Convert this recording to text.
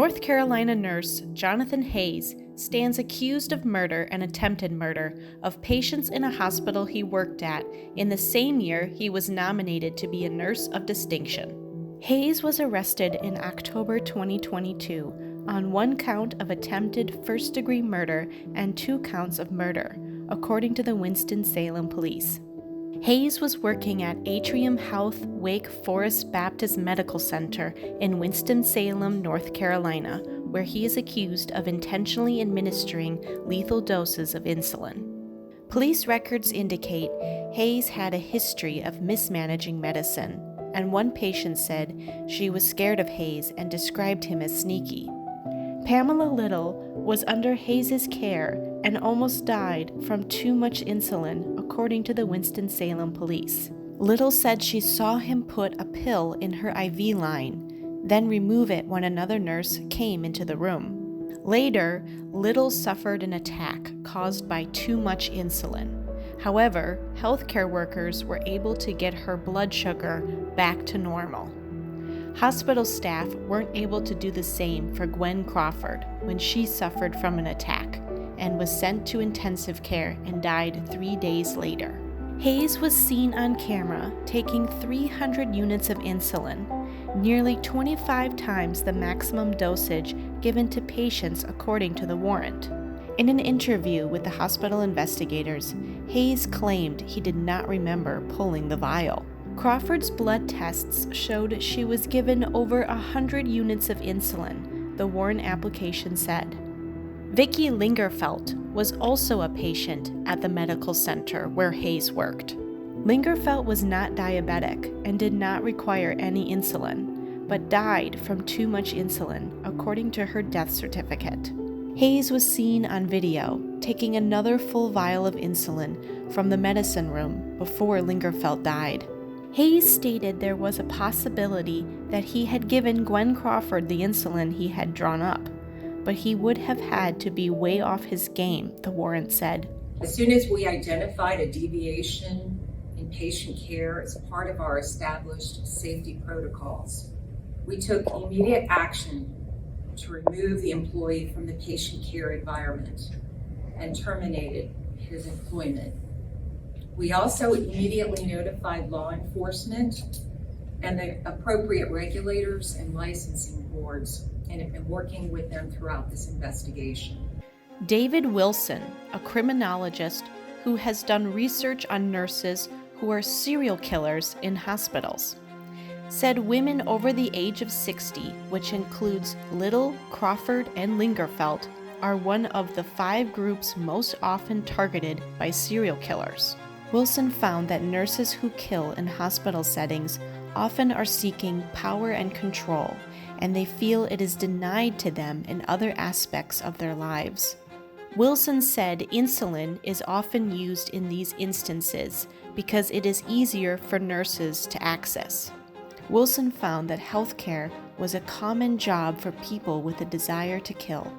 North Carolina nurse Johnathan Hayes stands accused of murder and attempted murder of patients in a hospital he worked at in the same year he was nominated to be a nurse of distinction. Hayes was arrested in October 2022 on 1 count of attempted first-degree murder and 2 counts of murder, according to the Winston-Salem police. Hayes was working at Atrium Health Wake Forest Baptist Medical Center in Winston-Salem, North Carolina, where he is accused of intentionally administering lethal doses of insulin. Police records indicate Hayes had a history of mismanaging medicine, and one patient said she was scared of Hayes and described him as sneaky. Pamela Little was under Hayes' care and almost died from too much insulin, according to the Winston-Salem police. Little said she saw him put a pill in her IV line, then remove it when another nurse came into the room. Later, Little suffered an attack caused by too much insulin. However, healthcare workers were able to get her blood sugar back to normal. Hospital staff weren't able to do the same for Gwen Crawford when she suffered from an attack and was sent to intensive care and died 3 days later. Hayes was seen on camera taking 300 units of insulin, nearly 25 times the maximum dosage given to patients according to the warrant. In an interview with the hospital investigators, Hayes claimed he did not remember pulling the vial. Crawford's blood tests showed she was given over 100 units of insulin, the warrant application said. Vicki Lingerfelt was also a patient at the medical center where Hayes worked. Lingerfelt was not diabetic and did not require any insulin, but died from too much insulin, according to her death certificate. Hayes was seen on video taking another full vial of insulin from the medicine room before Lingerfelt died. Hayes stated there was a possibility that he had given Gwen Crawford the insulin he had drawn up, but he would have had to be way off his game, the warrant said. As soon as we identified a deviation in patient care as part of our established safety protocols, we took immediate action to remove the employee from the patient care environment and terminated his employment. We also immediately notified law enforcement and the appropriate regulators and licensing boards, and have been working with them throughout this investigation. David Wilson, a criminologist who has done research on nurses who are serial killers in hospitals, said women over the age of 60, which includes Little, Crawford, and Lingerfelt, are one of the 5 groups most often targeted by serial killers. Wilson found that nurses who kill in hospital settings often are seeking power and control, and they feel it is denied to them in other aspects of their lives. Wilson said insulin is often used in these instances because it is easier for nurses to access. Wilson found that healthcare was a common job for people with a desire to kill.